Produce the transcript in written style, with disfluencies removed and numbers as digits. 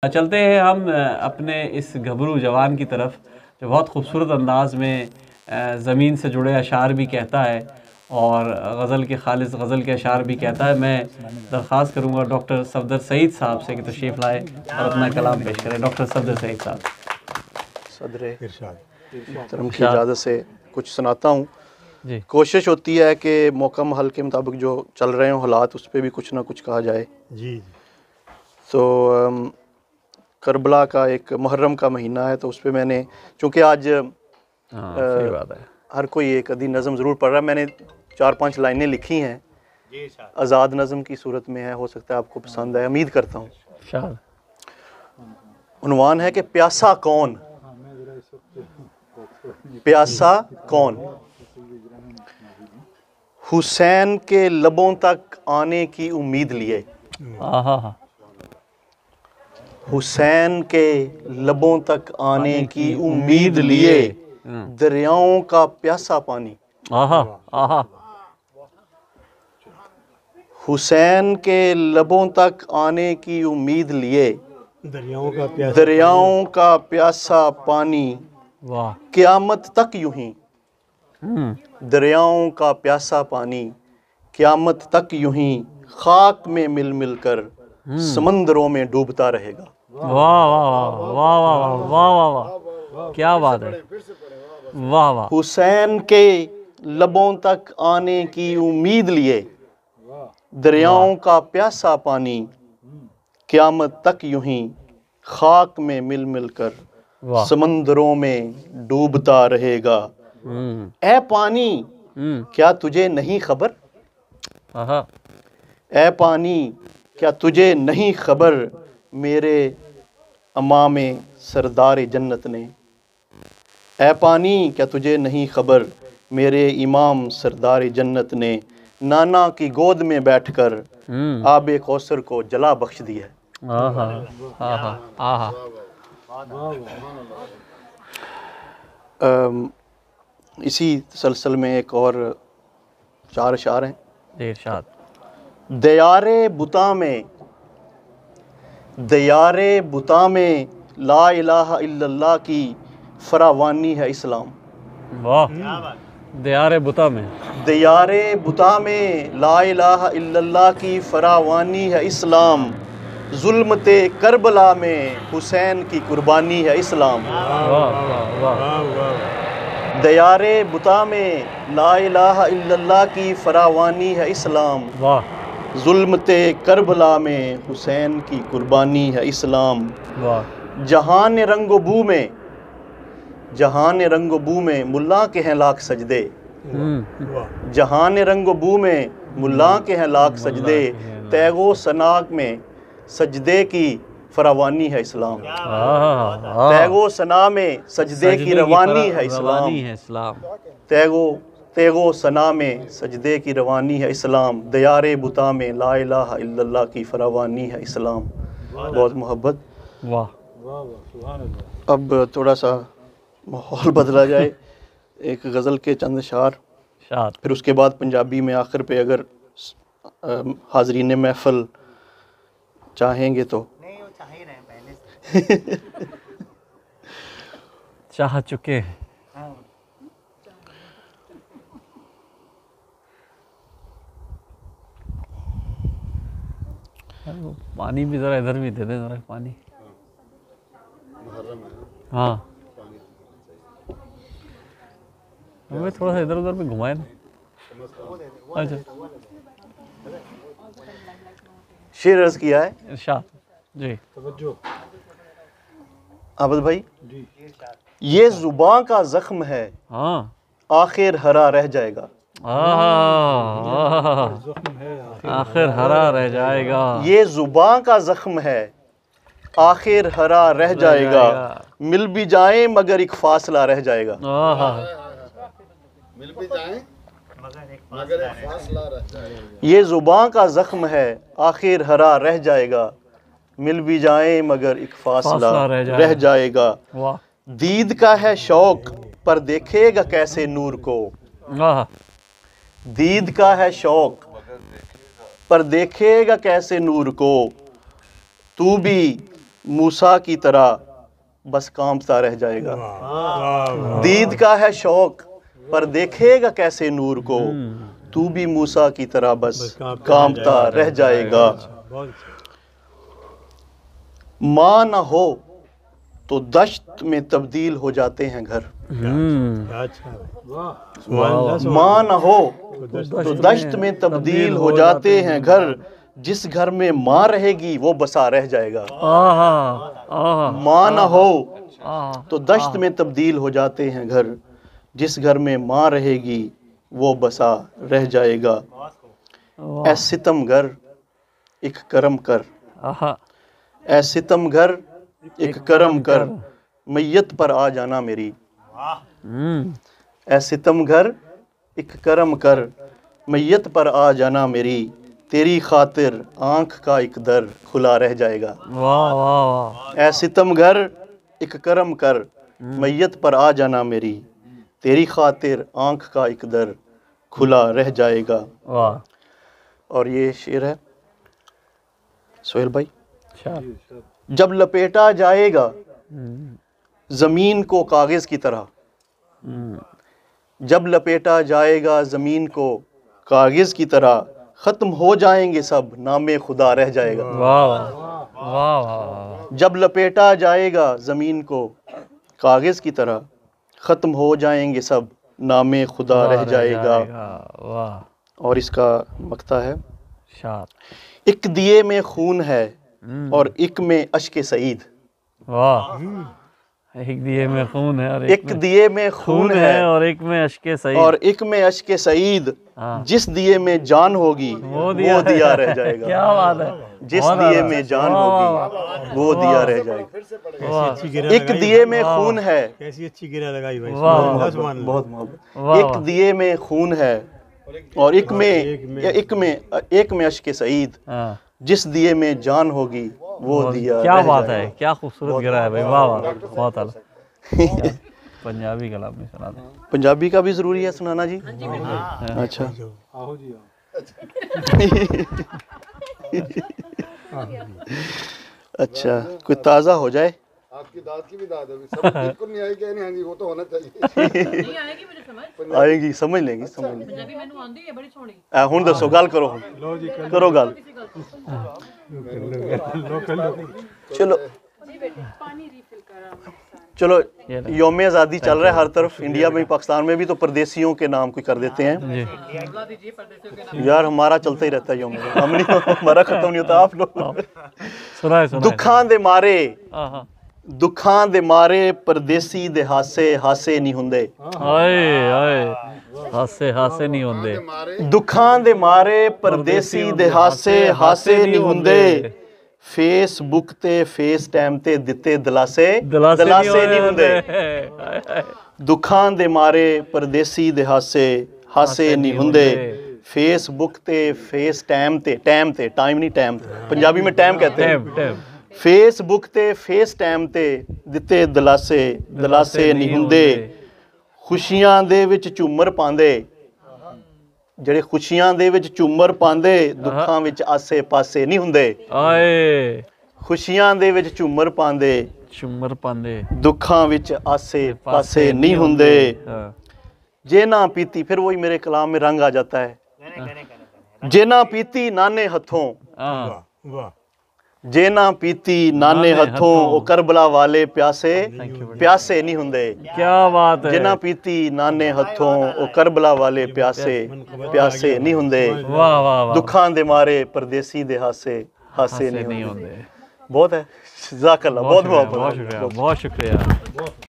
चलते हैं हम अपने इस घबरू जवान की तरफ जो बहुत खूबसूरत अंदाज में ज़मीन से जुड़े अशार भी कहता है और गज़ल के खालिस गज़ल के अशार भी कहता है। मैं दरख्वास्त करूँगा डॉक्टर सफदर सईद साहब से कि तशरीफ़ लाए और अपना कलाम पेश करें। डॉक्टर सफदर सईद साहब। सदर मोहतरम की इजाज़त से कुछ सुनाता हूँ जी। कोशिश होती है कि मौका महल के मुताबिक जो चल रहे हों हालात उस पर भी कुछ ना कुछ कहा जाए। जी। तो करबला का एक मुहर्रम का महीना है, तो उस पर मैंने चूँकि आज सही बात है, हर कोई एक आधी नज़म ज़रूर पढ़ रहा है, मैंने 4-5 लाइनें लिखी हैं, आज़ाद नज़म की सूरत में है, हो सकता है आपको पसंद आए, उम्मीद करता हूँ। उन्वान है कि प्यासा कौन, प्यासा कौन, हुसैन के लबों तक आने की उम्मीद लिए, हुसैन के लबों तक आने की उम्मीद लिए, दरियाओं का प्यासा पानी, हुसैन के लबों तक आने की उम्मीद लिए, दरियाओं का प्यासा पानी, क़यामत तक यूं ही, दरियाओं का प्यासा पानी, क़यामत तक यूं ही खाक में मिल मिल कर समंदरों में डूबता रहेगा। वाह वाह वाह वाह वाह वाह वाह, क्या बात है, वाह वाह। हुसैन के लबों तक आने की उम्मीद लिए, दरियाओं का प्यासा पानी, क़यामत तक यूं ही खाक में मिल मिल कर समंदरों में डूबता रहेगा। ऐ पानी क्या तुझे नहीं खबर, ऐ पानी क्या तुझे नहीं खबर, मेरे अमामे सरदार जन्नत ने, ऐ पानी क्या तुझे नहीं खबर, मेरे इमाम सरदार जन्नत ने नाना की गोद में बैठकर आबे कौसर को जला बख्श दिया। इसी तसलसल में एक और 4 अशार हैं। दयारे बुता में, दयारे बुता में ला इलाहा इल्लल्लाह की फरावानी है इस्लाम। वाह। दयारे बुता में, दयारे बुता में ला इलाहा इल्लल्लाह की फरावानी है इस्लाम, जुल्मते करबला में हुसैन की कुर्बानी है इस्लाम। दयारे बुता में ला इलाहा इल्लल्लाह की फरावानी है इस्लाम, जुल्मते करबला में हुसैन की कुर्बानी है इस्लाम। जहान रंगो बू में, जहान रंगो बू में मुल्ला के हैं लाख सजदे, जहान रंगो बू में मुल्ला के हैं लाख सजदे, तैगो सनाक में सजदे की फरावानी है इस्लाम। तैगो सना में सजदे की रवानी है इस्लाम, तैगो सना में सजदे की रवानी है इस्लाम, दयारे बुता में ला इलाहा इल्लल्लाह की फरावानी है इस्लाम। बहुत मोहब्बत। वाह। अब थोड़ा सा माहौल बदला जाए, एक गज़ल के चंद अशार, फिर उसके बाद पंजाबी में आखिर पे अगर हाज़रीन महफ़िल चाहेंगे तो। नहीं, वो चाह ही रहे हैं पहले से। चाह चुके हैं। पानी भी ज़रा इधर भी दे दे, ज़रा पानी। हाँ, हमें थोड़ा सा इधर उधर भी घुमाए ना। अच्छा, शेर अर्ज़ किया है इरशाद जी। आबद भाई, ये ज़ुबान का ज़ख्म है, आखिर हरा रह जाएगा। आखिर हरा रह जाएगा। ये ज़ुबान का ज़ख्म है, आखिर हरा रह जाएगा, मिल भी जाए मगर एक फासला रह जाएगा। मिल भी जाए मगर एक फासला रह जाएगा। ये ज़ुबान का ज़ख्म है, आखिर हरा रह जाएगा, मिल भी जाए मगर एक फासला रह जाएगा। दीद का है शौक पर देखेगा कैसे नूर को, दीद का है शौक पर देखेगा कैसे नूर को, तू भी मूसा की तरह बस कांपता रह जाएगा। दीद का है शौक पर देखेगा कैसे नूर को, तू भी मूसा की तरह बस कांपता रह जाएगा। माँ न हो तो दश्त में तब्दील हो जाते हैं घर, माँ न हो तो दश्त में तब्दील हो जाते हैं घर, जिस घर में माँ रहेगी वो बसा रह जाएगा। माँ न हो तो दश्त में तब्दील हो जाते हैं घर, जिस घर में माँ रहेगी वो बसा रह जाएगा। ऐ सितमगर एक करम कर, ऐ सितमगर एक करम कर, मैयत पर आ जाना मेरी। ऐ सितमगर एक करम कर, मैयत पर आ जाना मेरी, तेरी खातिर आँख का एक दर खुला रह जाएगा। वाह वाह वाह। ऐ सितमगर एक करम कर, मैयत पर आ जाना मेरी, तेरी खातिर आँख का एक दर खुला रह जाएगा। वाह। और ये शेर है सोहेल भाई। जब लपेटा जाएगा ज़मीन को कागज़ की तरह, जब लपेटा जाएगा ज़मीन को कागज़ की तरह, ख़त्म हो जाएंगे सब नामे खुदा रह जाएगा। वाह वाह वाह। जब लपेटा जाएगा ज़मीन को कागज़ की तरह, ख़त्म हो जाएंगे सब नामे खुदा रह जाएगा। वाह। और इसका मक्ता है, शाद। एक दिए में खून है और एक में अश्क सईद। वाह। एक दिए में खून है और एक दिए में खून है और एक में अश्क सईद, और एक में अश्क सईद। जिस दिए में जान होगी वो दिया रह जाएगा। क्या बात है। जिस दिए में जान होगी वो दिया रह जाएगा। एक दिए में खून है, कैसी अच्छी गिरा लगाई भाई। बहुत मोहब्बत। एक दिए में खून है और एक में अश्क सईद, जिस दिए में जान होगी वो दिया। क्या बात है, क्या खूबसूरत गिरा है भाई। वाह वाह, बहुत आला। पंजाबी कलाम में सुना दे। पंजाबी का भी जरूरी है सुनाना जी? अच्छा अच्छा, कोई ताज़ा हो जाए। आपकी दाद की भी दाद है, समझ बिल्कुल नहीं आएगी, नहीं आएगी, वो तो होना चाहिए। नहीं आएगी मुझे समझ। आएगी, समझ लेंगी, समझ लेंगी। पंजाबी मैनू आंदी है बड़ी सोहनी। हुण दसो, गल करो, करो गल। चलो चलो, यौम आज़ादी चल रहा है हर तरफ, इंडिया में, पाकिस्तान में भी, तो परदेसियों के नाम कोई कर देते हैं यार। हमारा चलता ही रहता है यौम, हमारा खत्म नहीं होता। आप लोग दुखां दे मारे, दुखां दे मारे परदेसी दे हासे हासे नहीं हुंदे। हाय हाय, हासे हासे नहीं हुंदे। दुखां दे मारे परदेसी दे हासे हासे नहीं हुंदे, फेसबुक ते फेस टाइम ते दिते दलासे दलासे नहीं हुंदे। दुखां दे मारे परदेसी दे हासे हासे नहीं हुंदे, फेसबुक ते फेस टाइम ते, टाइम नहीं, टाइम पंजाबी में टाइम कहते हैं। फेसबुक ते फेस टाइम ते दिते दलासे दलासे नहीं हुंदे, खुशियां दे विच झूमर पांदे, ਜਿਹੜੇ ਖੁਸ਼ੀਆਂ ਦੇ ਵਿੱਚ ਝੂਮਰ ਪਾਉਂਦੇ, ਦੁੱਖਾਂ ਵਿੱਚ ਆਸੇ ਪਾਸੇ ਨਹੀਂ ਹੁੰਦੇ। ਆਏ, ਖੁਸ਼ੀਆਂ ਦੇ ਵਿੱਚ ਝੂਮਰ ਪਾਉਂਦੇ, ਝੂਮਰ ਪਾਉਂਦੇ, ਦੁੱਖਾਂ ਵਿੱਚ ਆਸੇ पासे नहीं ਹੁੰਦੇ। जे ना पीती, फिर वही मेरे कलाम में रंग आ जाता है। जे ना पीती नाने हथों, जे ना पीती नाने हथों, वो करबला वाले प्यासे प्यासे नहीं हुंदे। क्या बात है। जे ना पीती नाने हथों, वो करबला वाले प्यासे प्यासे नहीं हुंदे। वाह वाह वाह। दुखां दे मारे परदेसी दे हासे हासे नहीं हुंदे। बहुत है, जज़ाकल्लाह, बहुत शुक्रिया, बहुत शुक्रिया।